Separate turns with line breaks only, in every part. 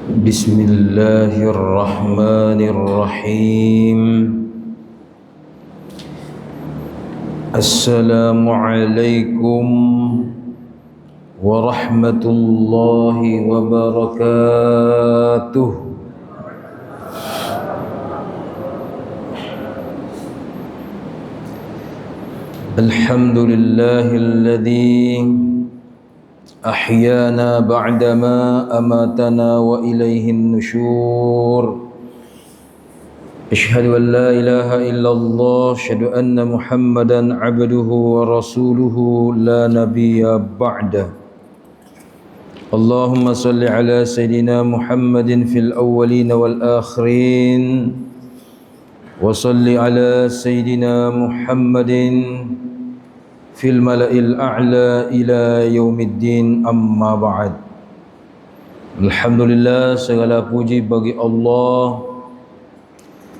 بسم الله الرحمن الرحيم. السلام عليكم ورحمة الله وبركاته. الحمد لله الذي أحيانا بعدما أماتنا وإليه النشور. أشهد أن لا إله إلا الله، أشهد أن محمدا عبده ورسوله لا نبي بعده. اللهم صل على سيدنا محمد في الأولين والآخرين، وصل على سيدنا محمد في الملأ الأعلى إلى يوم الدين. أما بعد. Alhamdulillah, segala puji bagi Allah,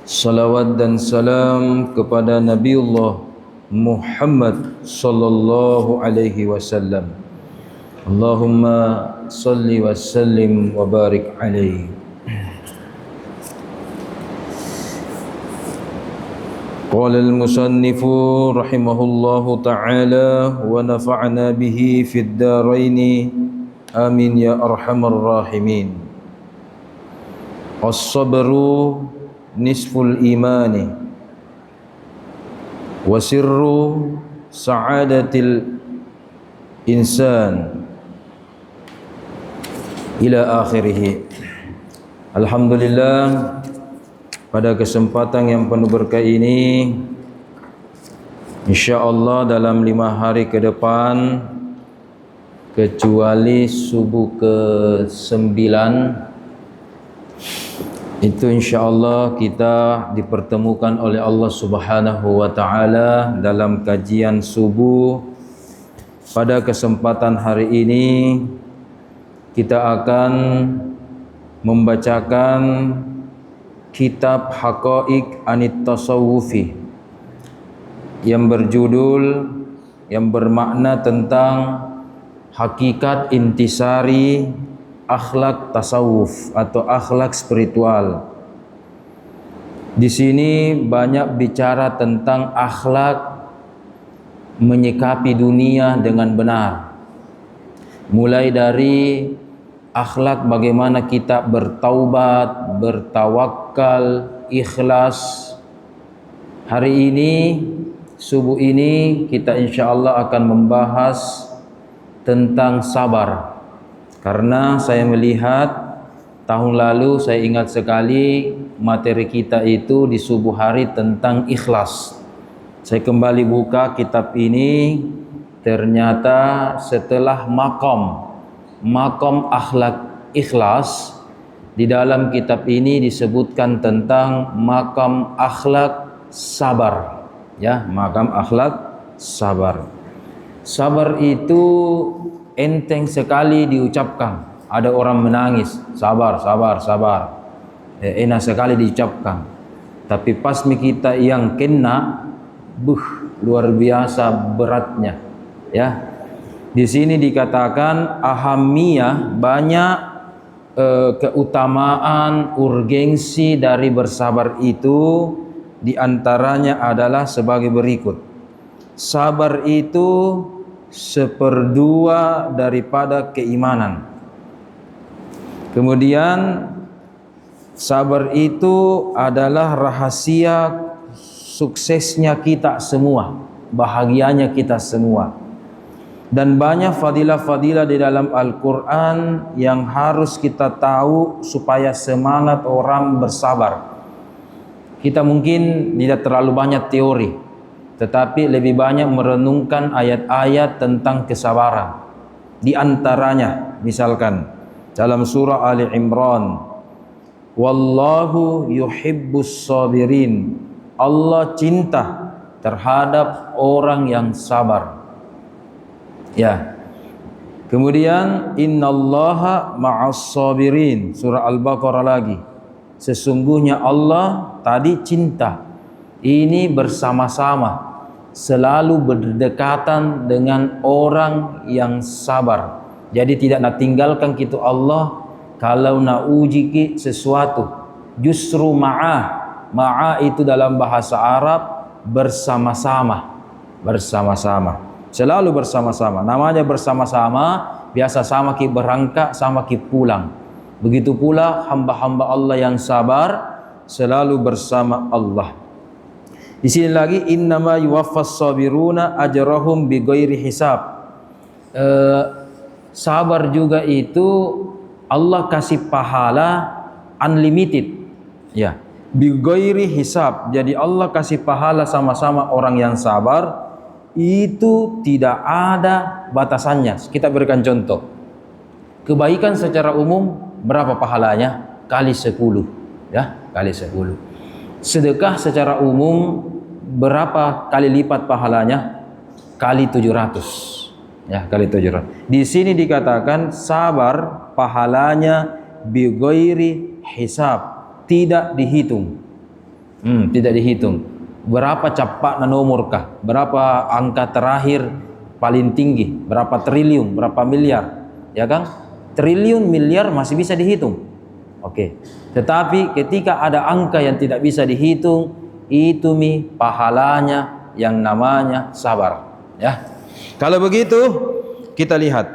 salawat dan salam kepada Nabiullah Muhammad sallallahu alaihi wasallam. Allahumma salli wa sallim wa barik alaihi. قال المصنف رحمه الله تعالى ونفعنا به في الدارين آمين يا أرحم الراحمين. الصبر نصف الإيمان وسر سعادة الإنسان إلى آخره. Alhamdulillah, pada kesempatan yang penuh berkah ini, insya-Allah dalam 5 hari ke depan, kecuali subuh ke-9, itu insya-Allah kita dipertemukan oleh Allah Subhanahu wa taala dalam kajian subuh. Pada kesempatan hari ini kita akan membacakan kitab Haqaiq Anit Tasawufi yang berjudul, yang bermakna tentang hakikat intisari akhlak tasawuf atau akhlak spiritual. Di sini banyak bicara tentang akhlak menyikapi dunia dengan benar, mulai dari akhlak bagaimana kita bertaubat, bertawakal, ikhlas. Hari ini, subuh ini, kita insya-Allah akan membahas tentang sabar. Karena saya melihat tahun lalu, saya ingat sekali materi kita itu di subuh hari tentang ikhlas. Saya kembali buka kitab ini, ternyata setelah Maqam akhlak ikhlas, di dalam kitab ini disebutkan tentang maqam akhlak sabar, ya, maqam akhlak sabar. Sabar itu enteng sekali diucapkan. Ada orang menangis, sabar, sabar, sabar, enak sekali diucapkan. Tapi pas kita yang kena, luar biasa beratnya, ya. Di sini dikatakan ahamiyah, banyak keutamaan, urgensi dari bersabar itu, diantaranya adalah sebagai berikut. Sabar itu 1/2 daripada keimanan. Kemudian sabar itu adalah rahasia suksesnya kita semua, bahagianya kita semua. Dan banyak fadilah-fadilah di dalam Al-Quran yang harus kita tahu supaya semangat orang bersabar. Kita mungkin tidak terlalu banyak teori, tetapi lebih banyak merenungkan ayat-ayat tentang kesabaran. Di antaranya, misalkan dalam surah Ali Imran, Wallahu yuhibbus sabirin. Allah cinta terhadap orang yang sabar. Ya. Kemudian innallaha ma'as sabirin, surah Al-Baqarah lagi. Sesungguhnya Allah tadi cinta. Ini bersama-sama, selalu berdekatan dengan orang yang sabar. Jadi tidak nak tinggalkan kita Allah Kalau nak uji ki sesuatu, justru ma'ah itu dalam bahasa Arab bersama-sama, bersama-sama, selalu bersama-sama. Namanya bersama-sama, biasa sama ki berangkat, sama ki pulang. Begitu pula hamba-hamba Allah yang sabar selalu bersama Allah. Di sini lagi innama yuwaffas sabiruna ajrahum bighairi hisab. Sabar juga itu Allah kasih pahala unlimited, ya, bighairi hisab. Jadi Allah kasih pahala sama-sama orang yang sabar itu tidak ada batasannya. Kita berikan contoh. Kebaikan secara umum berapa pahalanya? Kali 10, ya, kali 10. Sedekah secara umum berapa kali lipat pahalanya? Kali 700. Ya, kali 700. Di sini dikatakan sabar pahalanya bighairi hisab, tidak dihitung. Tidak dihitung. Berapa cepat nomorkah? Berapa angka terakhir paling tinggi? Berapa triliun? Berapa miliar? Ya kan? Triliun, miliar masih bisa dihitung. Oke. Tetapi ketika ada angka yang tidak bisa dihitung, itu pahalanya yang namanya sabar. Ya. Kalau begitu, kita lihat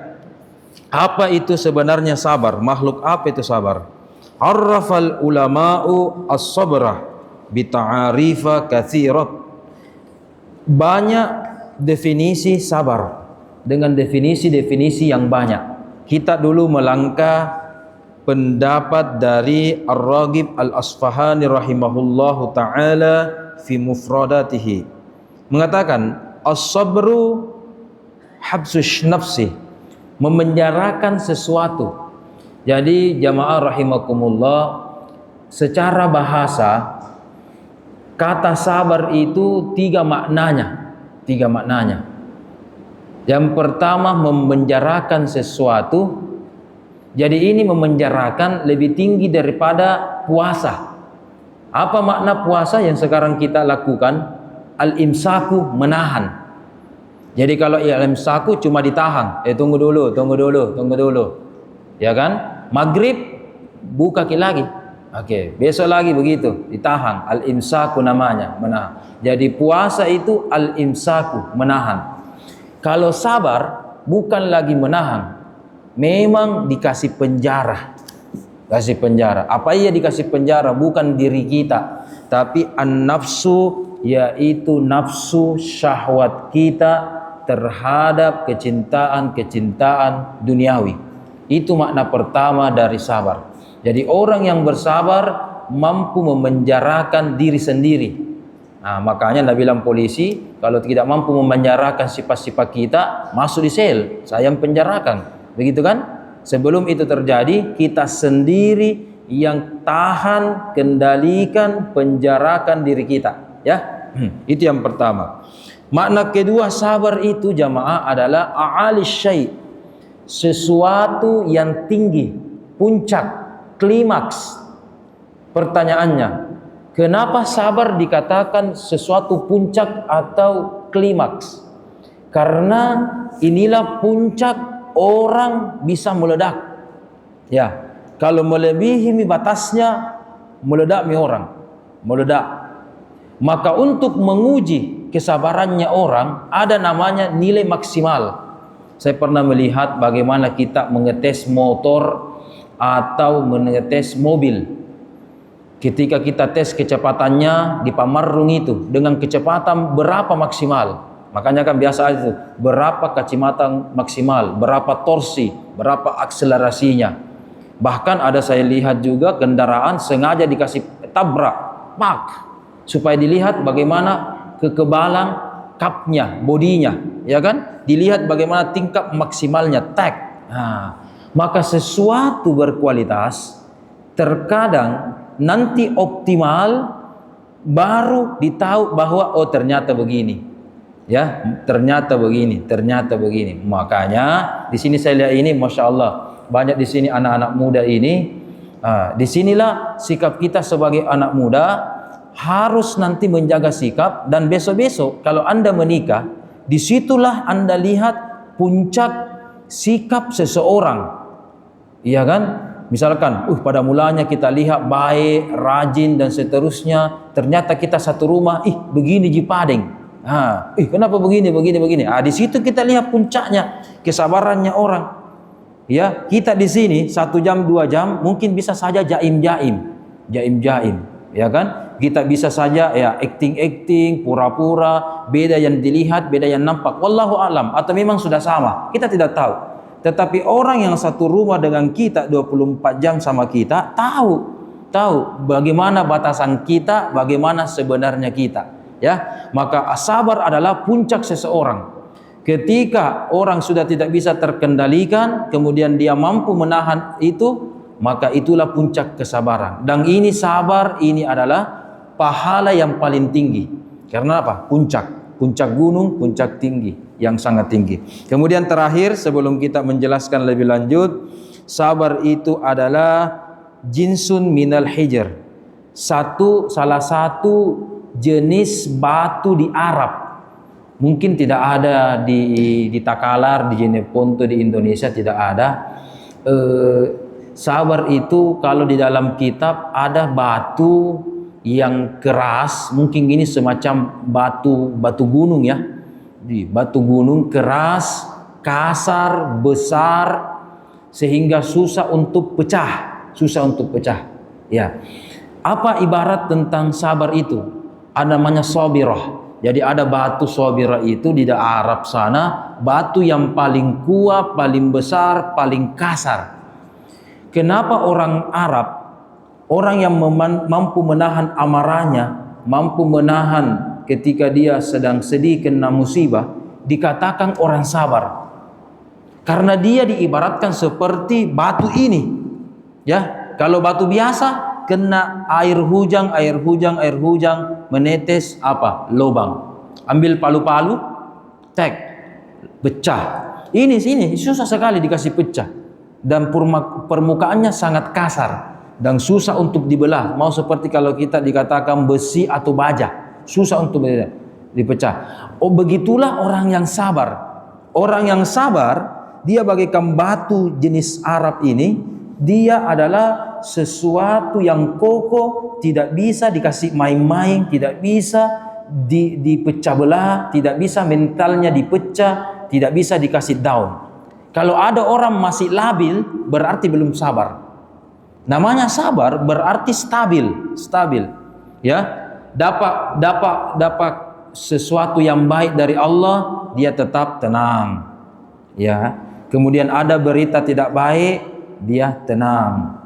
apa itu sebenarnya sabar. Makhluk apa itu sabar? Arrafal ulama'u as-sabrah bita'arifa katsirat. Banyak definisi sabar dengan definisi-definisi yang banyak. Kita dulu melangkah pendapat dari Ar-Raghib Al-Asfahani rahimahullahu ta'ala fi mufradatihi. Mengatakan as-sabru habsus nafsi, memenjarakan sesuatu. Jadi jamaah rahimakumullah, secara bahasa kata sabar itu tiga maknanya. Yang pertama memenjarakan sesuatu. Jadi ini memenjarakan lebih tinggi daripada puasa. Apa makna puasa yang sekarang kita lakukan? Al-imsaku, menahan. Jadi kalau al-imsaku cuma ditahan, tunggu dulu. Ya kan? Maghrib buka lagi. Oke, besok lagi begitu, ditahan. Al-imsaku namanya, menahan. Jadi puasa itu al-imsaku, menahan. Kalau sabar bukan lagi menahan, memang dikasih penjara. Kasih penjara. Apa iya dikasih penjara? Bukan diri kita, tapi an-nafsu, yaitu nafsu syahwat kita terhadap kecintaan duniawi. Itu makna pertama dari sabar. Jadi orang yang bersabar mampu memenjarakan diri sendiri. Nah, makanya Nabi bilang polisi kalau tidak mampu memenjarakan sifat-sifat kita, masuk di sel, saya yang penjarakan. Begitu kan? Sebelum itu terjadi, kita sendiri yang tahan, kendalikan, penjarakan diri kita. Ya, itu yang pertama. Makna kedua sabar itu jamaah adalah a'ali syai', sesuatu yang tinggi, puncak, klimaks. Pertanyaannya, kenapa sabar dikatakan sesuatu puncak atau klimaks? Karena inilah puncak orang bisa meledak. Ya, kalau melebihi batasnya meledak orang, meledak. Maka untuk menguji kesabarannya orang ada namanya nilai maksimal. Saya pernah melihat bagaimana kita mengetes motor atau mengetes mobil. Ketika kita tes kecepatannya di pamarung itu dengan kecepatan berapa maksimal. Makanya kan biasa itu berapa kecepatan maksimal, berapa torsi, berapa akselerasinya. Bahkan ada saya lihat juga kendaraan sengaja dikasih tabrak, pak, supaya dilihat bagaimana kekebalan kapnya, bodinya, ya kan? Dilihat bagaimana tingkat maksimalnya, tag. Nah, maka sesuatu berkualitas terkadang nanti optimal baru ditahu bahwa oh ternyata begini. Ya, ternyata begini. Makanya di sini saya lihat ini, masya Allah, banyak di sini anak-anak muda ini. Disinilah sikap kita sebagai anak muda harus nanti menjaga sikap, dan besok-besok kalau Anda menikah, disitulah Anda lihat puncak sikap seseorang. Iya kan? Misalkan, pada mulanya kita lihat baik, rajin dan seterusnya, ternyata kita satu rumah, begini Jipadeng. Kenapa begini? Di situ kita lihat puncaknya kesabarannya orang. Ya, kita di sini 1 jam 2 jam mungkin bisa saja jaim-jaim, ya kan? Kita bisa saja ya acting, pura-pura, beda yang dilihat, beda yang nampak. Wallahu alam, atau memang sudah sama, kita tidak tahu. Tetapi orang yang satu rumah dengan kita 24 jam sama kita tahu bagaimana batasan kita, bagaimana sebenarnya kita, ya. Maka sabar adalah puncak seseorang. Ketika orang sudah tidak bisa terkendalikan, kemudian dia mampu menahan itu, maka itulah puncak kesabaran. Dan ini sabar, ini adalah pahala yang paling tinggi. Karena apa? Puncak gunung, puncak tinggi, yang sangat tinggi. Kemudian terakhir, sebelum kita menjelaskan lebih lanjut, sabar itu adalah jinsun minal hijr, salah satu jenis batu di Arab. Mungkin tidak ada di Takalar, di Jeneponto, di Indonesia tidak ada. Sabar itu kalau di dalam kitab ada batu yang keras, mungkin ini semacam batu gunung ya. Di batu gunung keras, kasar, besar, sehingga susah untuk pecah. Ya. Apa ibarat tentang sabar itu? Ada namanya sabirah. Jadi ada batu sabirah itu di daerah Arab sana, batu yang paling kuat, paling besar, paling kasar. Kenapa orang Arab, orang yang mampu menahan amarahnya, mampu menahan ketika dia sedang sedih kena musibah, dikatakan orang sabar? Karena dia diibaratkan seperti batu ini. Ya, kalau batu biasa kena air hujan menetes lubang. Ambil palu-palu, pecah. Ini susah sekali dikasih pecah. Dan permukaannya sangat kasar dan susah untuk dibelah. Mau seperti kalau kita dikatakan besi atau baja, susah untuk dipecah. Begitulah orang yang sabar. Orang yang sabar, dia bagaikan batu jenis Arab ini. Dia adalah sesuatu yang kokoh, tidak bisa dikasih main-main, tidak bisa dipecah belah, tidak bisa mentalnya dipecah, tidak bisa dikasih down. Kalau ada orang masih labil, berarti belum sabar. Namanya sabar berarti stabil. Ya, dapat sesuatu yang baik dari Allah, dia tetap tenang. Ya, kemudian ada berita tidak baik, dia tenang.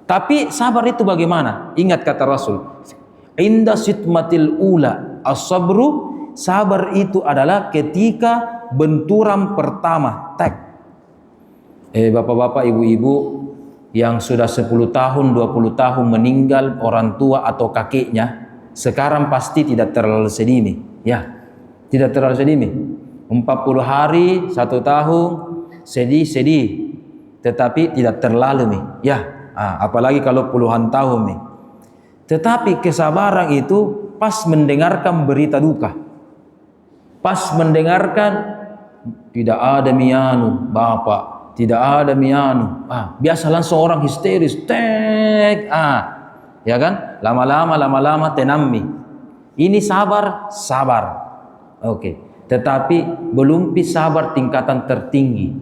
Tapi sabar itu bagaimana? Ingat kata Rasul, inda sitmatil ula as-sabru, sabar itu adalah ketika benturan pertama, bapak-bapak, ibu-ibu yang sudah 10 tahun, 20 tahun meninggal orang tua atau kakeknya, sekarang pasti tidak terlalu sedih nih. Ya, tidak terlalu sedih nih. 40 hari, 1 tahun, sedih, tetapi tidak terlalu nih. Ya, apalagi kalau puluhan tahun nih. Tetapi kesabaran itu pas mendengarkan berita duka, pas mendengarkan tidak ada mianu bapak, tidak ada mianu, biasa langsung orang histeris, ya kan? Lama-lama tenami. Ini sabar. Oke. Tetapi belum sabar tingkatan tertinggi.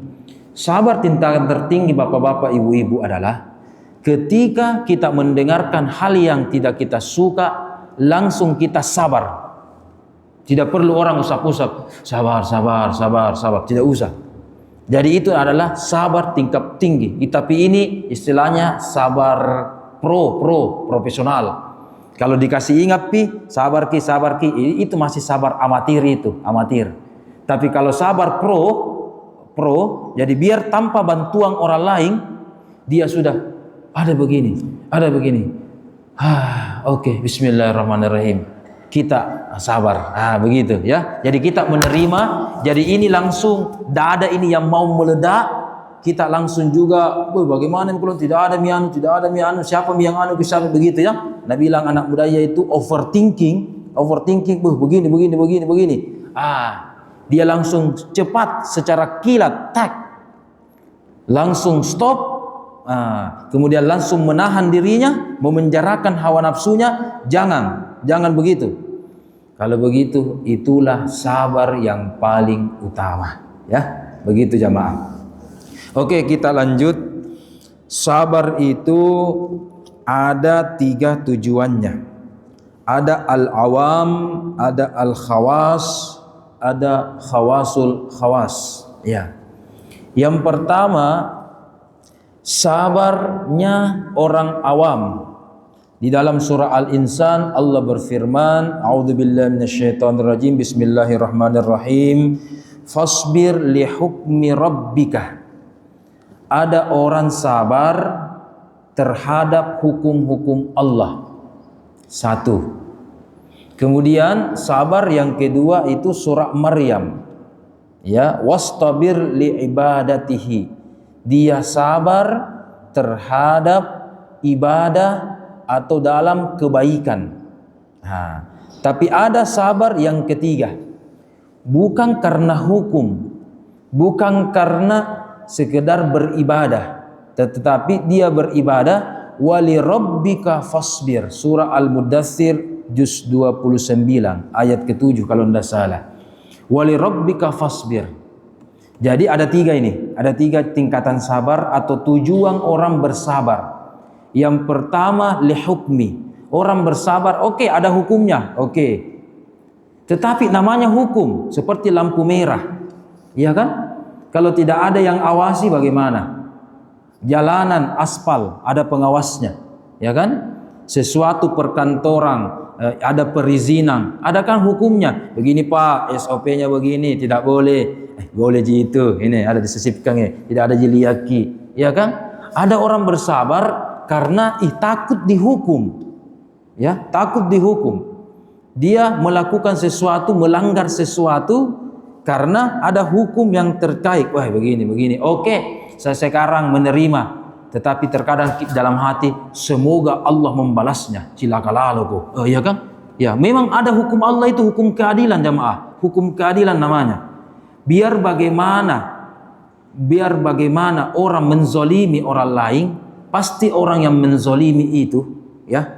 Sabar tingkatan tertinggi, bapak-bapak, ibu-ibu, adalah ketika kita mendengarkan hal yang tidak kita suka, langsung kita sabar. Tidak perlu orang usap-usap, sabar, tidak usah. Jadi itu adalah sabar tingkat tinggi. Tapi ini istilahnya sabar profesional. Kalau dikasih ingat sabar ki, itu masih sabar amatir itu, amatir. Tapi kalau sabar pro, jadi biar tanpa bantuan orang lain, dia sudah ada begini. Oke, bismillahirrahmanirrahim. Kita sabar, begitu ya. Jadi kita menerima. Jadi ini langsung dada ini yang mau meledak, kita langsung juga, bagaimana kalau tidak ada mianu, siapa yang anu bisa begitu ya. Nah, bilang anak budaya itu overthinking, begini. Dia langsung cepat secara kilat, langsung stop, kemudian langsung menahan dirinya, memenjarakan hawa nafsunya, jangan begitu. Kalau begitu, itulah sabar yang paling utama, ya. Begitu jamaah. Oke, kita lanjut. Sabar itu ada 3 tujuannya. Ada al-awam, ada al-khawas, ada khawasul khawas. Ya. Yang pertama, sabarnya orang awam. Di dalam surah Al-Insan Allah berfirman, a'udzubillahi minasyaitonirrajim, bismillahirrahmanirrahim, fasbir li hukmi rabbika. Ada orang sabar terhadap hukum-hukum Allah. 1. Kemudian sabar yang kedua itu surah Maryam. Ya, wastabir li ibadatihi. Dia sabar terhadap ibadah atau dalam kebaikan. Tapi ada sabar yang ketiga, bukan karena hukum, bukan karena sekedar beribadah, tetapi dia beribadah. Wali rabbika fasbir, surah Al-Mudaththir juz 29 ayat ke-7 kalau tidak salah. Wali rabbika fasbir. Jadi ada 3 ini, ada 3 tingkatan sabar atau tujuan orang bersabar. Yang pertama lihukmi, orang bersabar, oke, ada hukumnya, oke. Tetapi namanya hukum, seperti lampu merah, iya kan? Kalau tidak ada yang awasi bagaimana? Jalanan aspal ada pengawasnya, ya kan? Sesuatu perkantoran ada perizinan, ada kan hukumnya. Begini Pak, SOP-nya begini, tidak boleh. Boleh gitu, ini ada disisipkan ya, tidak ada jeliaki, ya kan? Ada orang bersabar karena takut dihukum, ya, takut dihukum. Dia melakukan sesuatu, melanggar sesuatu karena ada hukum yang terkait. Wah, begini. Oke, saya sekarang menerima, tetapi terkadang dalam hati, semoga Allah membalasnya. Cilakalah lo, ya kan? Ya, memang ada hukum Allah itu hukum keadilan jamaah, hukum keadilan namanya. Biar bagaimana orang menzolimi orang lain, pasti orang yang menzolimi itu, ya,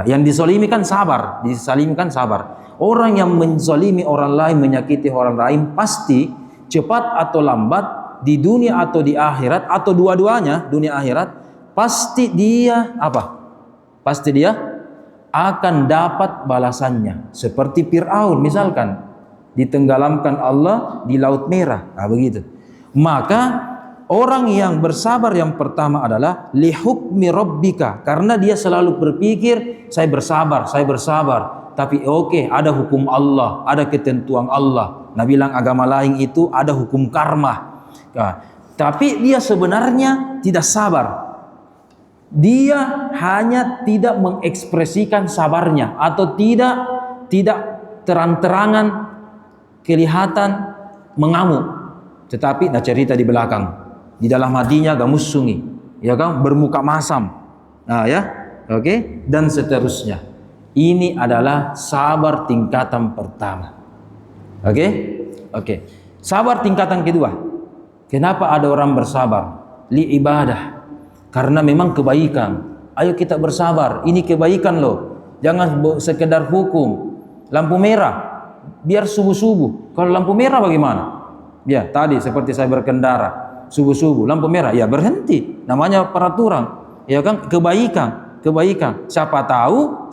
yang dizolimi kan sabar, Orang yang menzolimi orang lain, menyakiti orang lain, pasti cepat atau lambat di dunia atau di akhirat atau dua-duanya, dunia akhirat, pasti dia apa? Pasti dia akan dapat balasannya. Seperti Fir'aun misalkan, ditenggelamkan Allah di Laut Merah, begitu. Maka orang yang bersabar yang pertama adalah lihukmi rabbika, karena dia selalu berpikir saya bersabar. Tapi oke, ada hukum Allah, ada ketentuan Allah. Nah, bilang agama lain itu ada hukum karma. Tapi dia sebenarnya tidak sabar. Dia hanya tidak mengekspresikan sabarnya atau tidak terang-terangan kelihatan mengamuk. Tetapi cerita di belakang, di dalam hatinya gamusungi, ya kan, bermuka masam, oke, dan seterusnya. Ini adalah sabar tingkatan pertama. Oke. Sabar tingkatan kedua. Kenapa ada orang bersabar? Li ibadah, karena memang kebaikan. Ayo kita bersabar, ini kebaikan loh. Jangan sekedar hukum. Lampu merah, biar subuh-subuh. Kalau lampu merah bagaimana? Ya, tadi seperti saya berkendara, subuh-subuh, lampu merah, ya berhenti. Namanya peraturan, ya kan? Kebaikan. Siapa tahu,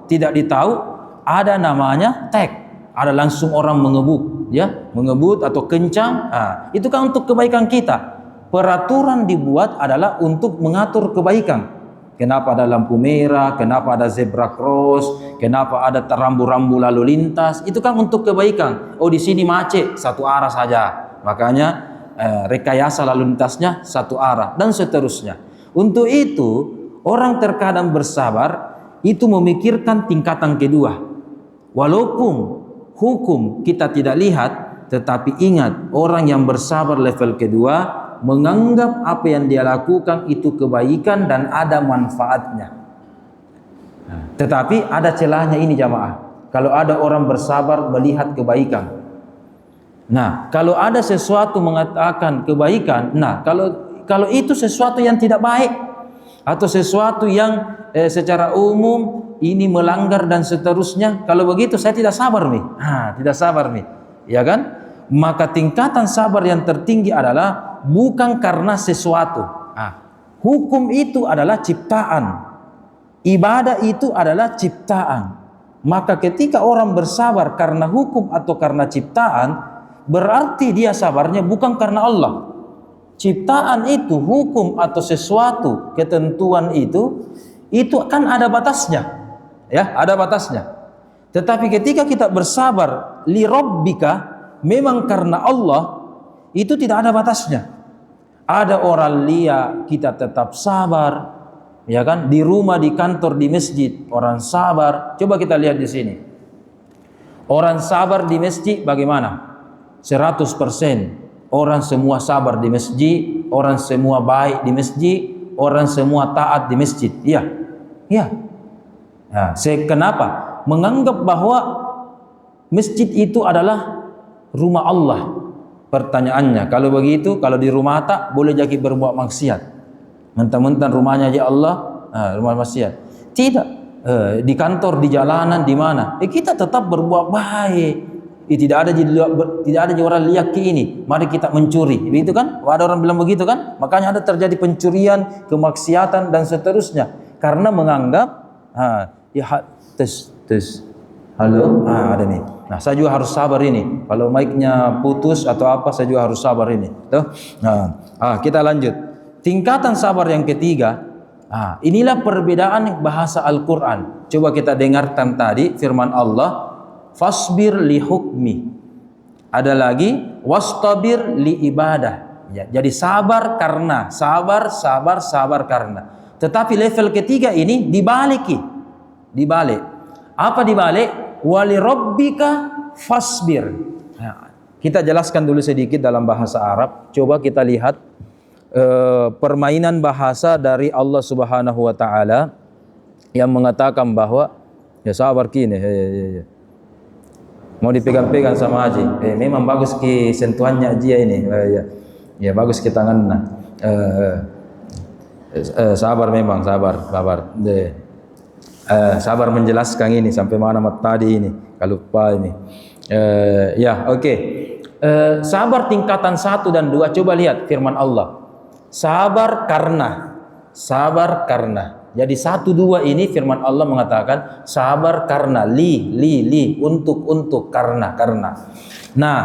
tidak ditahu, ada namanya tag. Ada langsung orang mengebut, ya, mengebut atau kencang. Itu kan untuk kebaikan kita. Peraturan dibuat adalah untuk mengatur kebaikan. Kenapa ada lampu merah, kenapa ada zebra cross, kenapa ada rambu-rambu lalu lintas, itu kan untuk kebaikan. Oh, di sini macet, satu arah saja. Makanya rekayasa lalu lintasnya satu arah dan seterusnya. Untuk itu, orang terkadang bersabar itu memikirkan tingkatan kedua. Walaupun hukum kita tidak lihat, tetapi ingat, orang yang bersabar level kedua menganggap apa yang dia lakukan itu kebaikan dan ada manfaatnya. Tetapi ada celahnya ini jamaah. Kalau ada orang bersabar melihat kebaikan. Nah, kalau ada sesuatu mengatakan kebaikan, Kalau itu sesuatu yang tidak baik atau sesuatu yang secara umum ini melanggar dan seterusnya, kalau begitu saya tidak sabar nih. Tidak sabar nih, ya kan? Maka tingkatan sabar yang tertinggi adalah bukan karena sesuatu. Hukum itu adalah ciptaan, ibadah itu adalah ciptaan. Maka ketika orang bersabar karena hukum atau karena ciptaan, berarti dia sabarnya bukan karena Allah. Ciptaan itu, hukum atau sesuatu, ketentuan itu kan ada batasnya, ya, ada batasnya. Tetapi ketika kita bersabar li rabbika, memang karena Allah, itu tidak ada batasnya. Ada orang lia, kita tetap sabar, ya kan? Di rumah, di kantor, di masjid, orang sabar. Coba kita lihat di sini. Orang sabar di masjid bagaimana? 100%. Orang semua sabar di masjid, orang semua baik di masjid, orang semua taat di masjid. Iya. Iya. Nah, kenapa? Menganggap bahwa masjid itu adalah rumah Allah. Pertanyaannya, kalau begitu, kalau di rumah tak boleh jadi berbuat maksiat. Mentang-mentang rumahnya aja Allah, rumah maksiat. Tidak. Di kantor, di jalanan, di mana? Kita tetap berbuat baik. Tidak ada orang lihat ini. Mari kita mencuri. Begitu kan? Ada orang bilang begitu kan? Makanya ada terjadi pencurian, kemaksiatan dan seterusnya. Karena menganggap tes. Halo? Ada nih. Nah, saya juga harus sabar ini. Kalau mic-nya putus atau apa, saya juga harus sabar ini. Tuh. Kita lanjut. Tingkatan sabar yang ketiga. Inilah perbedaan bahasa Al-Quran. Coba kita dengarkan tadi firman Allah. Fasbir li hukmi. Ada lagi wastabir li ibadah. Ya, jadi sabar karena sabar karena. Tetapi level ketiga ini dibalik. Apa dibalik? Wali rabbika fasbir. Kita jelaskan dulu sedikit dalam bahasa Arab. Coba kita lihat permainan bahasa dari Allah Subhanahu wa taala yang mengatakan bahwa ya sabar kini. Ya. Mau dipegang-pegang sama Haji. Memang bagus ki sentuhannya dia ini. Ya bagus ki tangannya. Sabar memang, sabar. Sabar menjelaskan ini sampai mana tadi ini. Kalau lupa ini. Oke. Sabar tingkatan 1 dan 2, coba lihat firman Allah. Sabar karena. Jadi 1, 2 ini firman Allah mengatakan sabar karena untuk karena. Nah,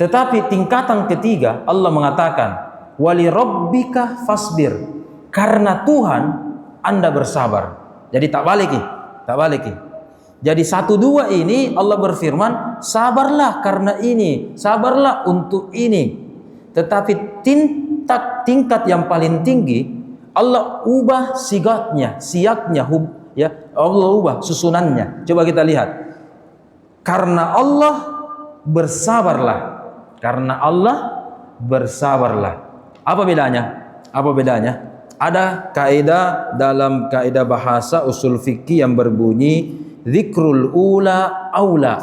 tetapi tingkatan ketiga Allah mengatakan wali rabbika fasbir, karena Tuhan Anda bersabar. Jadi tak balik. Jadi 1, 2 ini Allah berfirman sabarlah karena ini, sabarlah untuk ini. Tetapi tingkat yang paling tinggi Allah ubah siaknya, ya. Allah ubah susunannya. Coba kita lihat. Karena Allah bersabarlah. Apa bedanya? Ada kaidah dalam kaidah bahasa usul fikih yang berbunyi zikrul ula aula.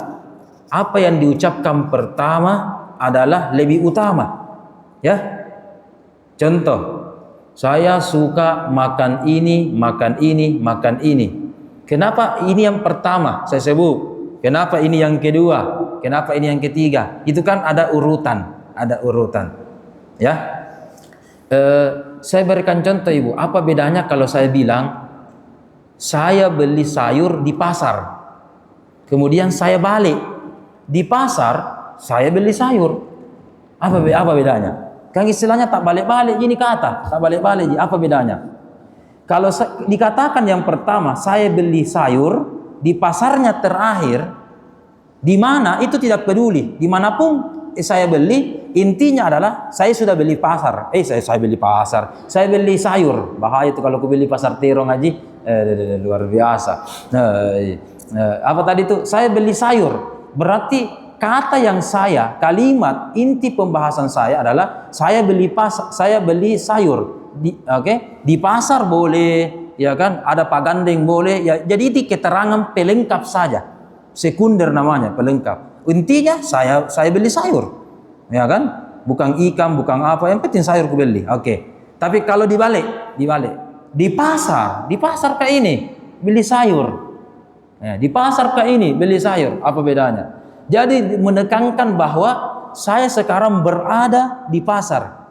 Apa yang diucapkan pertama adalah lebih utama. Ya. Contoh, saya suka makan ini. Kenapa ini yang pertama saya sebut? Kenapa ini yang kedua? Kenapa ini yang ketiga? Itu kan ada urutan. Ya. Saya berikan contoh Ibu. Apa bedanya kalau saya bilang saya beli sayur di pasar, kemudian saya balik di pasar, saya beli sayur. Apa bedanya? Kan istilahnya tak balik-balik ini kata, tak balik-balik. Apa bedanya? Kalau dikatakan yang pertama saya beli sayur di pasarnya terakhir, di mana itu tidak peduli, dimanapun saya beli, intinya adalah saya sudah beli pasar. Saya beli sayur. Bahaya itu kalau aku beli pasar terong Haji, luar biasa. Apa tadi itu? Saya beli sayur. Berarti kata yang kalimat inti pembahasan saya adalah saya beli sayur. Di pasar boleh, ya kan? Ada pagandeng boleh. Ya, jadi itu keterangan pelengkap saja. Sekunder namanya pelengkap. Intinya saya beli sayur, ya kan? bukan ikan, bukan apa, yang penting sayur ku beli. Oke. Tapi kalau dibalik, di pasar kayak ini beli sayur. Ya, di pasar kayak ini beli sayur, apa bedanya? Jadi menekankan bahwa saya sekarang berada di pasar.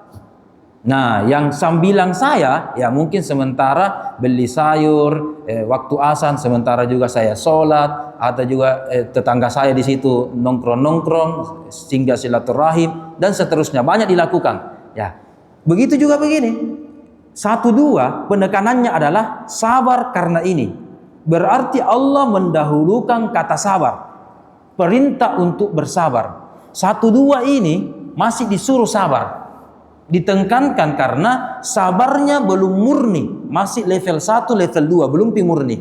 Nah, yang sambilan saya, ya mungkin sementara beli sayur, waktu azan, sementara juga saya sholat, atau juga tetangga saya di situ nongkrong-nongkrong, singgah silaturahim, dan seterusnya. Banyak dilakukan. Ya, begitu juga begini. 1, 2, penekanannya adalah sabar karena ini. Berarti Allah mendahulukan kata sabar. Perintah untuk bersabar. 1, 2 ini masih disuruh sabar. Ditekankan karena sabarnya belum murni, masih level 1, level 2, belum murni.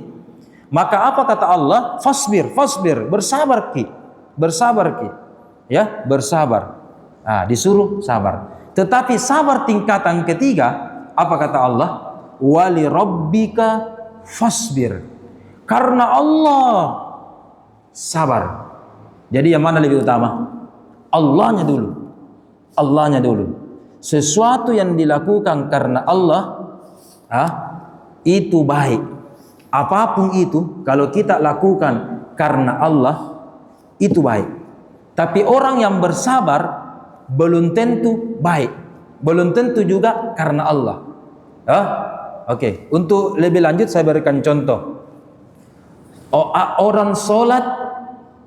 Maka apa kata Allah? Fasbir, bersabar ki. Ya, bersabar. Nah, disuruh sabar. Tetapi sabar tingkatan ketiga, apa kata Allah? Wali rabbika fasbir. Karena Allah sabar. Jadi yang mana lebih utama? Allahnya dulu. Sesuatu yang dilakukan karena Allah, itu baik. Apapun itu, kalau kita lakukan karena Allah, itu baik. Tapi orang yang bersabar belum tentu baik, belum tentu juga karena Allah. Oke. Untuk lebih lanjut saya berikan contoh. Orang sholat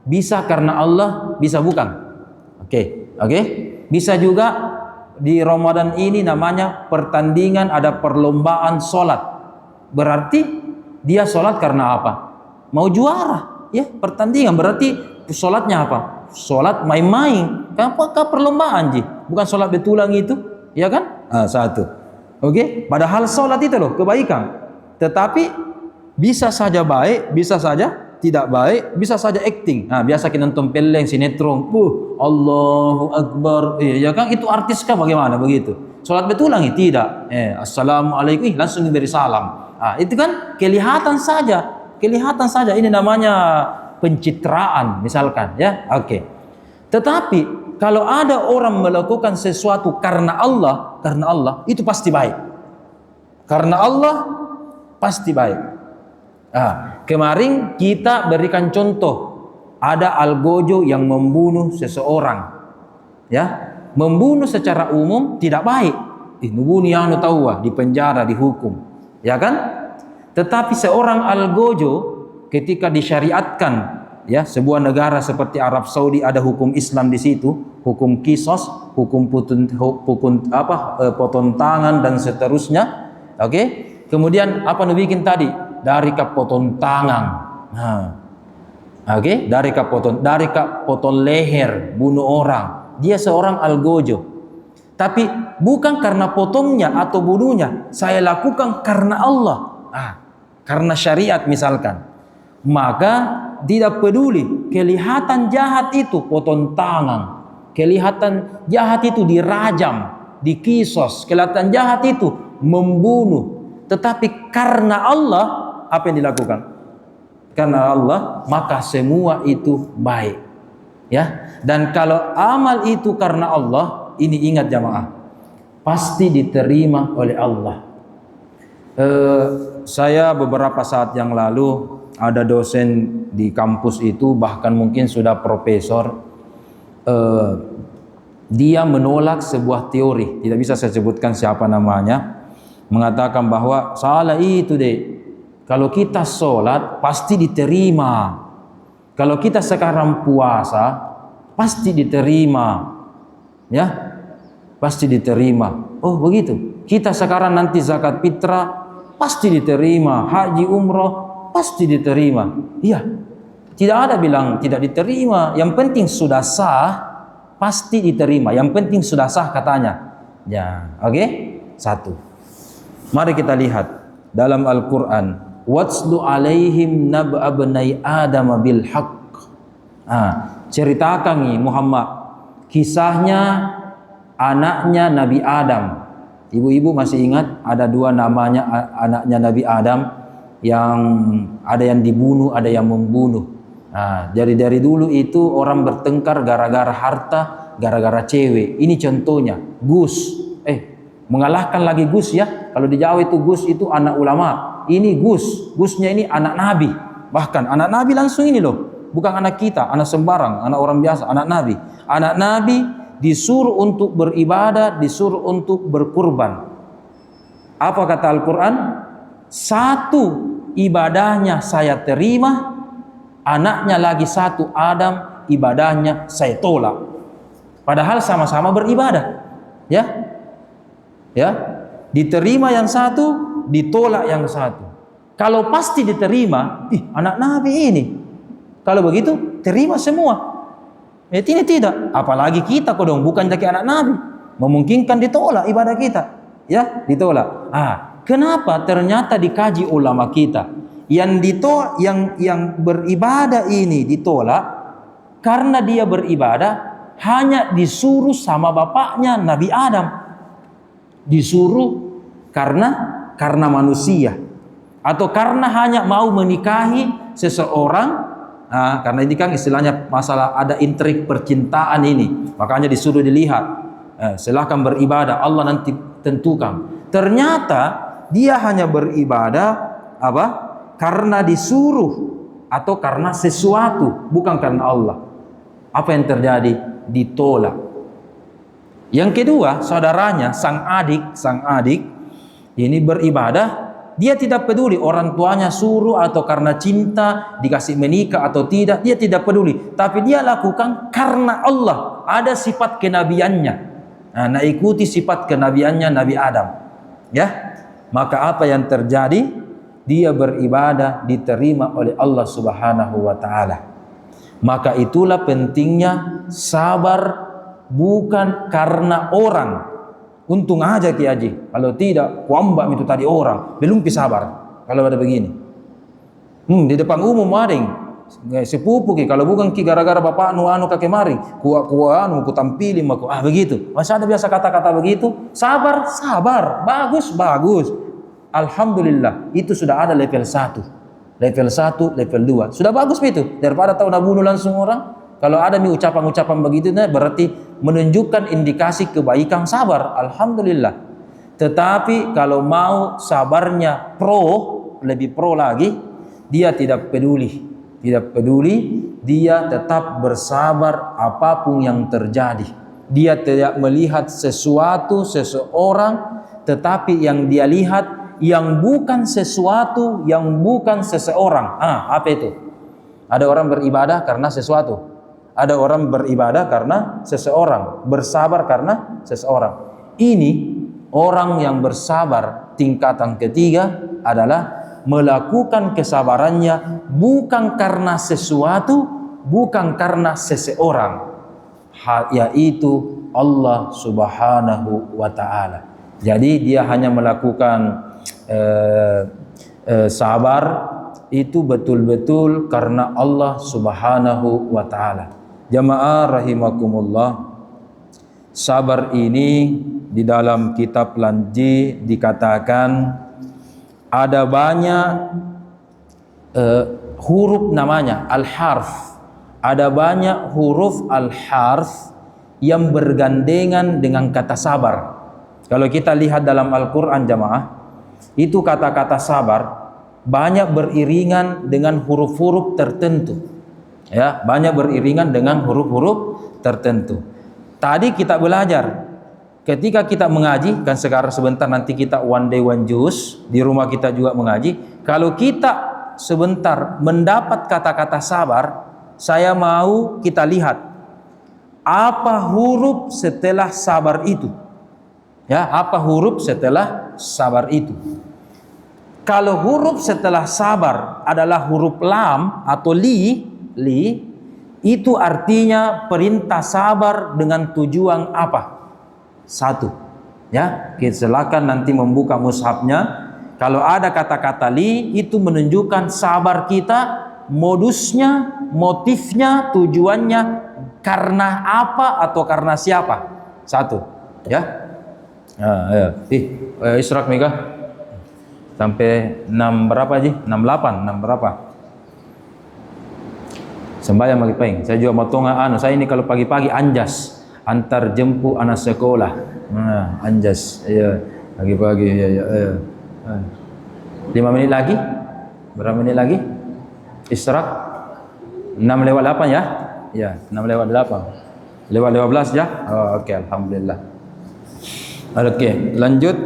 bisa karena Allah, bisa bukan? Oke. Bisa juga. Di Ramadan ini namanya pertandingan, ada perlombaan sholat. Berarti dia sholat karena apa? Mau juara, ya, pertandingan. Berarti sholatnya apa? Sholat main-main. Apakah perlombaan ji? Bukan sholat betulan itu, ya kan? Satu. Oke. Padahal sholat itu loh kebaikan. Tetapi bisa saja baik, bisa saja tidak baik, bisa saja acting. Nah, biasa kita nonton peleng, sinetron, Allahu Akbar, ya kan, itu artis kah bagaimana begitu? Salat betulan tidak. Assalamualaikum, langsung diberi salam. Itu kan kelihatan saja. Ini namanya pencitraan misalkan, ya. Oke. Tetapi kalau ada orang melakukan sesuatu karena Allah, itu pasti baik. Karena Allah pasti baik. Kemarin kita berikan contoh, ada algojo yang membunuh seseorang, ya, membunuh secara umum tidak baik. Membunuh yang tahu, di penjara, dihukum, ya kan? Tetapi seorang algojo ketika disyariatkan, ya, sebuah negara seperti Arab Saudi ada hukum Islam di situ, hukum kisos, hukum potong tangan dan seterusnya. Oke? Kemudian apa bikin tadi? Dari potong tangan, dari potong leher, bunuh orang. Dia seorang algojo. Tapi bukan karena potongnya atau bunuhnya, saya lakukan karena Allah, karena syariat misalkan. Maka tidak peduli kelihatan jahat itu potong tangan, kelihatan jahat itu dirajam, dikisos, kelihatan jahat itu membunuh. Tetapi karena Allah, apa yang dilakukan? Karena Allah, maka semua itu baik. Ya. Dan kalau amal itu karena Allah, ini ingat jamaah, pasti diterima oleh Allah. Saya beberapa saat yang lalu ada dosen di kampus itu, bahkan mungkin sudah profesor. Dia menolak sebuah teori, tidak bisa saya sebutkan siapa namanya, mengatakan bahwa salah itu deh. Kalau kita sholat pasti diterima. Kalau kita sekarang puasa pasti diterima. Ya, pasti diterima. Oh begitu. Kita sekarang nanti zakat fitrah pasti diterima. Haji umroh pasti diterima. Iya. Tidak ada bilang tidak diterima. Yang penting sudah sah, pasti diterima. Yang penting sudah sah katanya. Ya, oke? Satu. Mari kita lihat dalam Al-Quran. Watslu alaihim nab'a bnai Adam bil haqq. Ceritakan nih Muhammad kisahnya anaknya Nabi Adam. Ibu-ibu masih ingat ada dua namanya anaknya Nabi Adam, yang ada yang dibunuh, ada yang membunuh. Nah, jadi dari dulu itu orang bertengkar gara-gara harta, gara-gara cewek. Ini contohnya, Gus. Mengalahkan lagi Gus ya. Kalau di Jawa itu Gus itu anak ulama. Ini Gus, Gusnya ini anak Nabi. Bahkan anak Nabi langsung ini loh. Bukan anak kita, anak sembarang, anak orang biasa, anak Nabi. Anak Nabi disuruh untuk beribadah, disuruh untuk berkurban. Apa kata Al-Quran? Satu ibadahnya saya terima, anaknya lagi satu Adam, ibadahnya saya tolak. Padahal sama-sama beribadah. Ya, diterima yang satu, ditolak yang satu. Kalau pasti diterima, anak Nabi ini. Kalau begitu, terima semua. Ini tidak. Apalagi kita kodong, bukan jadi anak Nabi. Memungkinkan ditolak ibadah kita. Ya, ditolak. Kenapa ternyata dikaji ulama kita? Yang beribadah ini ditolak karena dia beribadah hanya disuruh sama bapaknya Nabi Adam. Disuruh karena manusia, atau karena hanya mau menikahi seseorang. Karena ini kan istilahnya masalah ada intrik percintaan ini, makanya disuruh dilihat. Silahkan beribadah, Allah nanti tentukan. Ternyata dia hanya beribadah karena disuruh atau karena sesuatu, bukan karena Allah. Apa yang terjadi? Ditolak. Yang kedua, saudaranya, sang adik ini beribadah, dia tidak peduli orang tuanya suruh atau karena cinta dikasih menikah atau tidak, dia tidak peduli. Tapi dia lakukan karena Allah, ada sifat kenabiannya. Nah, ikuti sifat kenabiannya Nabi Adam. Ya, maka apa yang terjadi? Dia beribadah diterima oleh Allah Subhanahu wa taala. Maka itulah pentingnya sabar. Bukan karena orang. Untung aja Ki Haji. Kalau tidak, kuambak itu tadi orang. Belum sabar. Kalau ada begini. Di depan umum maring. Sepupu Ki. Kalau bukan Ki gara-gara bapak anu kakek mari. Ku tampili maku. Begitu. Masih ada biasa kata-kata begitu. Sabar. Bagus. Alhamdulillah. Itu sudah ada level 1. Level 1, level 2. Sudah bagus itu. Daripada tahu nak bunuh langsung orang. Kalau ada ucapan-ucapan begitu, berarti menunjukkan indikasi kebaikan sabar. Alhamdulillah. Tetapi kalau mau sabarnya lebih pro lagi, dia tidak peduli. Dia tetap bersabar apapun yang terjadi. Dia tidak melihat seseorang, tetapi yang dia lihat yang bukan sesuatu, yang bukan seseorang. Apa itu? Ada orang beribadah karena sesuatu. Ada orang beribadah karena seseorang, bersabar karena seseorang. Ini orang yang bersabar tingkatan ketiga adalah melakukan kesabarannya bukan karena sesuatu, bukan karena seseorang, yaitu Allah Subhanahu wa taala. Jadi dia hanya melakukan sabar itu betul-betul karena Allah Subhanahu wa taala. Jamaah rahimakumullah, sabar ini di dalam kitab Lanji dikatakan ada banyak huruf namanya al-harf. Ada banyak huruf al-harf yang bergandengan dengan kata sabar. Kalau kita lihat dalam Al-Quran jamaah, itu kata-kata sabar banyak beriringan dengan huruf-huruf tertentu. Ya, banyak beriringan dengan huruf-huruf tertentu. Tadi kita belajar ketika kita mengaji, kan sekarang sebentar nanti kita one day one juice, di rumah kita juga mengaji. Kalau kita sebentar mendapat kata-kata sabar, saya mau kita lihat apa huruf setelah sabar itu. Ya, apa huruf setelah sabar itu? Kalau huruf setelah sabar adalah huruf lam atau li, itu artinya perintah sabar dengan tujuan apa? Satu. Ya, silakan nanti membuka mushafnya. Kalau ada kata-kata li, itu menunjukkan sabar kita, modusnya, motifnya, tujuannya karena apa atau karena siapa? Satu. Ya. Israk Mega. Sampai 6 berapa Ji? 68, 6 berapa? Sembahyang pagi-pagi. Saya juga mau tonga saya ini kalau pagi-pagi anjas, antar jemput anak sekolah. Nah, anjas. Iya, pagi-pagi ya. 5 menit lagi? Berapa menit lagi? Istirahat. 6:08 ya? Ya, 6:08. Lewat 15 ya? Oh, oke, alhamdulillah. Oke, lanjut.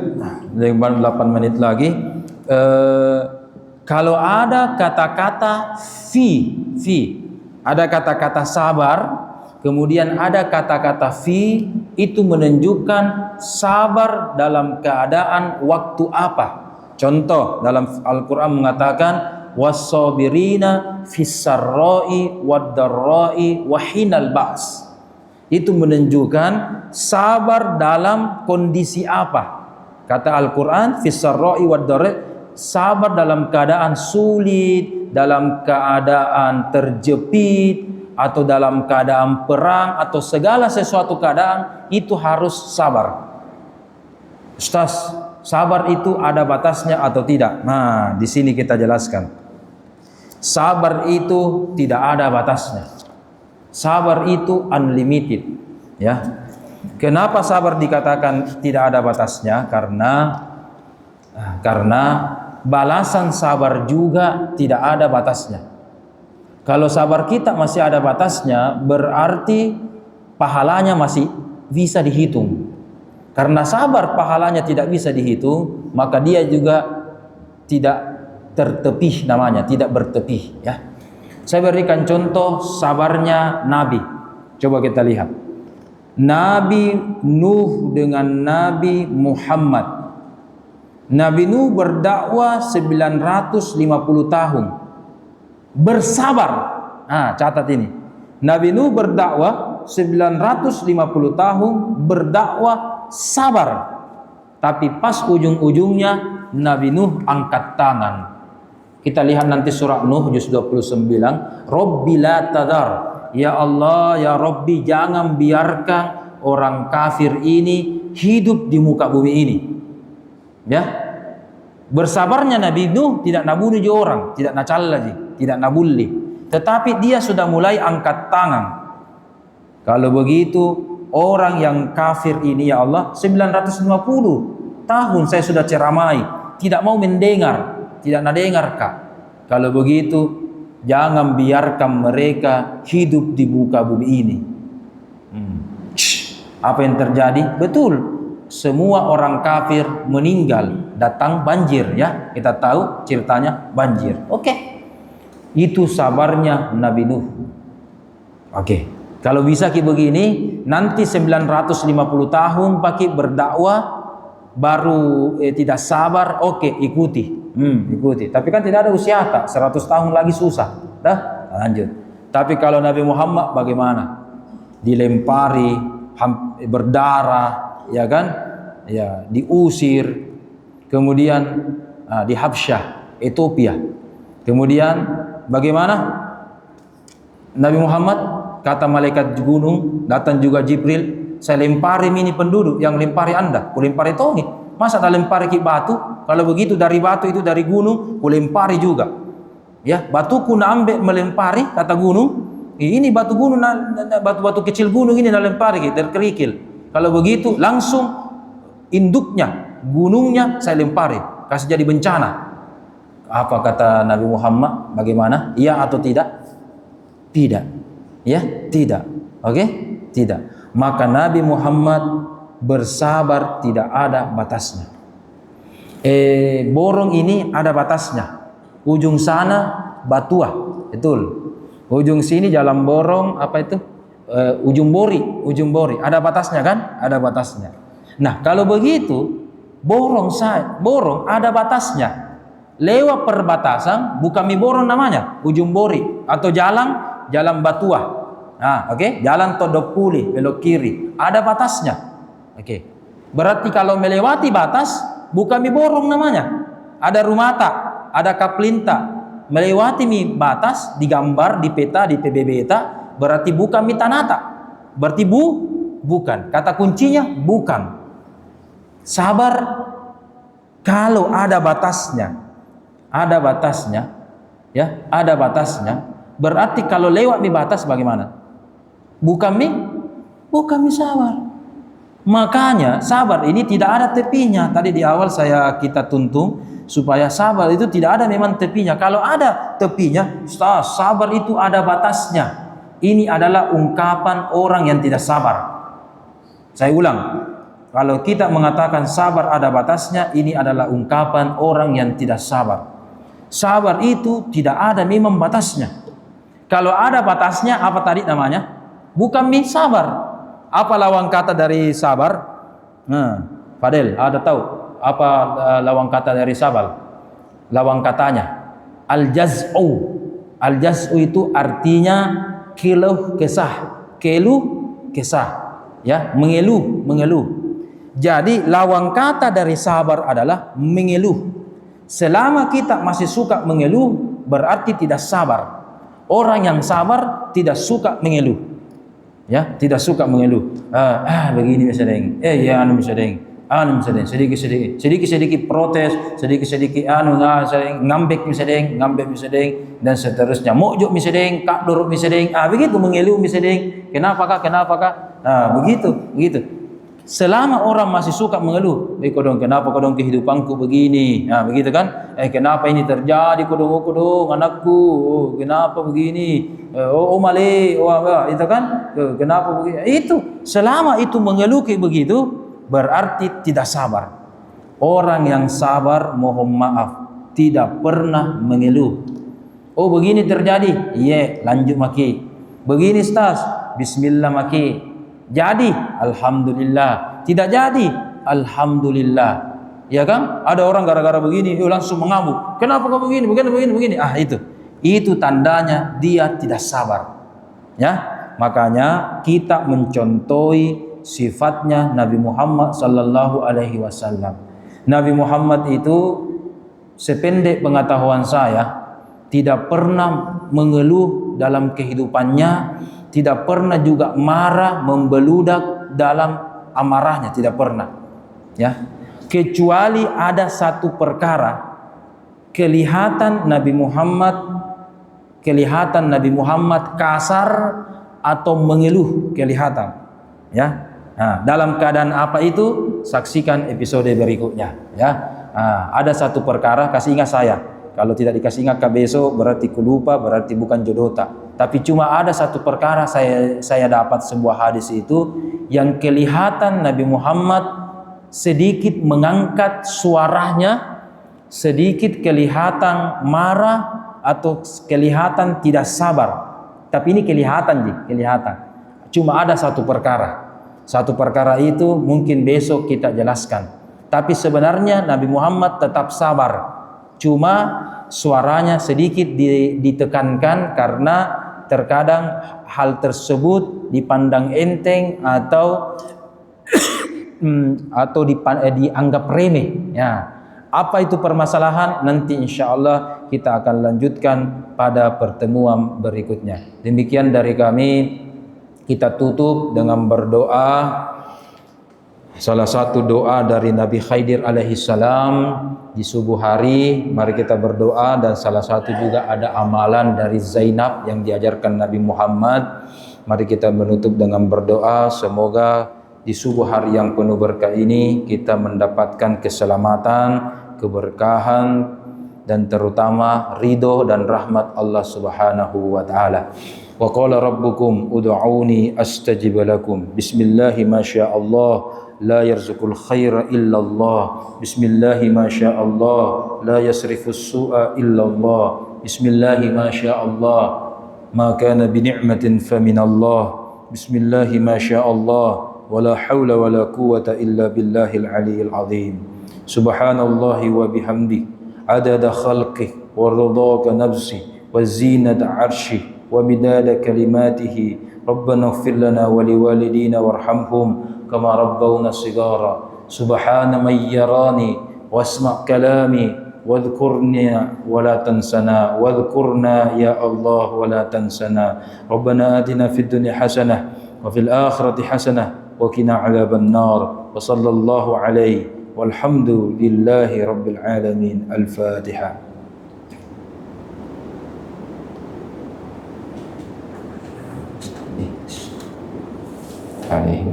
8 menit lagi. Kalau ada kata-kata fi, ada kata-kata sabar, kemudian ada kata-kata fi, itu menunjukkan sabar dalam keadaan waktu apa. Contoh dalam Al-Quran mengatakan was-sabirina fis-sarra'i wad-dharra'i wa hinal ba's. Itu menunjukkan sabar dalam kondisi apa. Kata Al-Quran fis-sarra'i wad-dharra'i, sabar dalam keadaan sulit, dalam keadaan terjepit, atau dalam keadaan perang, atau segala sesuatu keadaan itu harus sabar. Ustaz, sabar itu ada batasnya atau tidak? Nah, di sini kita jelaskan. Sabar itu tidak ada batasnya. Sabar itu unlimited, ya. Kenapa sabar dikatakan tidak ada batasnya? Karena balasan sabar juga tidak ada batasnya. Kalau sabar kita masih ada batasnya, berarti pahalanya masih bisa dihitung. Karena sabar pahalanya tidak bisa dihitung, maka dia juga tidak tertepih namanya, tidak bertepih, ya. Saya berikan contoh sabarnya Nabi. Coba kita lihat. Nabi Nuh dengan Nabi Muhammad. Nabi Nuh berdakwah 950 tahun. Bersabar. Nah, catat ini. Nabi Nuh berdakwah 950 tahun, berdakwah sabar. Tapi pas ujung-ujungnya Nabi Nuh angkat tangan. Kita lihat nanti surah Nuh juz 29. Rabbi la tadar. Ya Allah, ya Rabbi, jangan biarkan orang kafir ini hidup di muka bumi ini. Ya. Bersabarnya Nabi Nuh tidak nabunuh orang, tidak nacal lagi, tidak nabulli. Tetapi dia sudah mulai angkat tangan. Kalau begitu, orang yang kafir ini, ya Allah, 950 tahun saya sudah ceramai, tidak mau mendengar, tidak nadengar Kak. Kalau begitu, jangan biarkan mereka hidup di muka bumi ini. Apa yang terjadi? Betul. Semua orang kafir meninggal, datang banjir, ya. Kita tahu ceritanya banjir. Oke. Itu sabarnya Nabi Nuh. Oke. Kalau bisa ki begini, nanti 950 tahun pakai berdakwah baru tidak sabar, oke, ikuti. Ikuti. Tapi kan tidak ada usia Kak, 100 tahun lagi susah. Dah, lanjut. Tapi kalau Nabi Muhammad bagaimana? Dilempari, berdarah, ya kan? Ya, diusir. Kemudian di Habsyah, Ethiopia. Kemudian bagaimana? Nabi Muhammad, kata malaikat gunung, datang juga Jibril, saya lempari ini penduduk, yang lempari Anda, ku lempari tongi. Masa tak lempari ki batu? Kalau begitu dari batu itu dari gunung, ku lempari juga. Ya, batuku na ambek melempari, kata gunung. Ini batu gunung, batu-batu kecil gunung ini na lempari ki, terkerikil. Kalau begitu langsung induknya, gunungnya saya lempari, kasih jadi bencana. Apa kata Nabi Muhammad? Bagaimana? Iya atau tidak? Tidak. Ya, tidak. Oke? Tidak. Maka Nabi Muhammad bersabar tidak ada batasnya. Borong ini ada batasnya. Ujung sana Batuah, betul. Ujung sini Jalan Borong, apa itu? Ujung Bori, ada batasnya kan? Ada batasnya. Nah, kalau begitu borong ada batasnya. Lewat perbatasan bukan Borong namanya, Ujung Bori atau Jalan Batuah. Nah, oke, Jalan Todopuli belok kiri, ada batasnya. Oke. Berarti kalau melewati batas bukan Borong namanya. Ada Rumata, ada Kaplinta. Melewati batas digambar di peta di PB Beta, berarti bukan Tanata. Berarti bukan. Kata kuncinya bukan. Sabar kalau ada batasnya. Ada batasnya, ya, ada batasnya. Berarti kalau lewat mi batas bagaimana? Bukan mi sabar. Makanya sabar ini tidak ada tepinya. Tadi di awal kita tuntung supaya sabar itu tidak ada memang tepinya. Kalau ada tepinya, sabar itu ada batasnya. Ini adalah ungkapan orang yang tidak sabar. Saya ulang, kalau kita mengatakan sabar ada batasnya, ini adalah ungkapan orang yang tidak sabar. Sabar itu tidak ada memang batasnya. Kalau ada batasnya, apa tadi namanya? Bukan sabar. Apa lawan kata dari sabar? Fadel, ada tahu apa lawan kata dari sabar? Lawan katanya al-jaz'u. Al-jaz'u itu artinya keluh kesah. Keluh kesah. Ya, mengeluh. Jadi lawan kata dari sabar adalah mengeluh. Selama kita masih suka mengeluh, berarti tidak sabar. Orang yang sabar tidak suka mengeluh. Ya, tidak suka mengeluh. Begini misalnya. Anu misalnya. Sedikit protes, sedikit ngambek misalnya, dan seterusnya. Mojok misalnya, kak dorok misalnya. Begitu mengeluh misalnya. Kenapa kak? Begitu. Selama orang masih suka mengeluh, kenapa kodong kehidupanku begini? Begitu kan? Kenapa ini terjadi kodong anakku? Kenapa begini? Male, itu kan? Kenapa begini? Itu selama itu mengeluh kayak begitu, berarti tidak sabar. Orang yang sabar, mohon maaf, tidak pernah mengeluh. Begini terjadi, lanjut maki. Begini stas, bismillah maki. Jadi, alhamdulillah. Tidak jadi, alhamdulillah. Ya kan? Ada orang gara-gara begini, langsung mengamuk. Kenapa kau begini? Begini. Itu tandanya dia tidak sabar. Ya, makanya kita mencontohi sifatnya Nabi Muhammad sallallahu alaihi wasallam. Nabi Muhammad itu sependek pengetahuan saya tidak pernah mengeluh dalam kehidupannya, tidak pernah juga marah membeludak dalam amarahnya, tidak pernah. Ya, kecuali ada satu perkara kelihatan Nabi Muhammad kasar atau mengeluh kelihatan. Ya. Dalam keadaan apa itu? Saksikan episode berikutnya. Ya. Ada satu perkara, kasih ingat saya. Kalau tidak dikasih ingat ke besok, berarti lupa, berarti bukan jodoh tak. Tapi cuma ada satu perkara saya dapat sebuah hadis itu yang kelihatan Nabi Muhammad sedikit mengangkat suaranya, sedikit kelihatan marah atau kelihatan tidak sabar. Tapi ini kelihatan. Cuma ada satu perkara. Satu perkara itu mungkin besok kita jelaskan. Tapi sebenarnya Nabi Muhammad tetap sabar. Cuma suaranya sedikit ditekankan karena terkadang hal tersebut dipandang enteng atau dianggap remeh. Ya. Apa itu permasalahan? Nanti insya Allah kita akan lanjutkan pada pertemuan berikutnya. Demikian dari kami. Kita tutup dengan berdoa. Salah satu doa dari Nabi Khidir alaihi salam di subuh hari. Mari kita berdoa, dan salah satu juga ada amalan dari Zainab yang diajarkan Nabi Muhammad. Mari kita menutup dengan berdoa. Semoga di subuh hari yang penuh berkah ini kita mendapatkan keselamatan, keberkahan, dan terutama ridho dan rahmat Allah Subhanahu wa taala. Wa qala rabbukum ud'uni astajib lakum. Bismillahi ma syaa Allah la yarzuqul khaira illa Allah. Bismillahi ma syaa Allah la yasrifus su'a illa Allah. Bismillahi ma syaa Allah ma kana bi ni'matin fa min Allah. Bismillahi ma syaa Allah wa la haula wa la quwwata illa billahil aliyyil azim. Subhanallahi wa bihamdi adada khalqih wa ridha nafsi wa zinata 'arsyihi wa midada kalimatihi. Rabbana ighfir lana wa liwalidina warhamhum kama rabbawna sigara. Subhana man yarani wasma' kalami wadhkurna wa la tansana wadhkurna ya Allah wa la tansana. Rabbana atina fid dunya hasanah wa fil akhirati hasanah wa qina 'adzaban nar. Wa sallallahu alaihi walhamdulillahi rabbil alamin. Al-Fatihah. alaihi.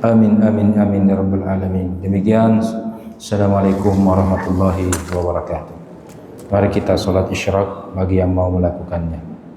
Amin amin amin ya rabbal alamin. Demikian, assalamualaikum warahmatullahi wabarakatuh. Mari kita salat isyraq bagi yang mau melakukannya.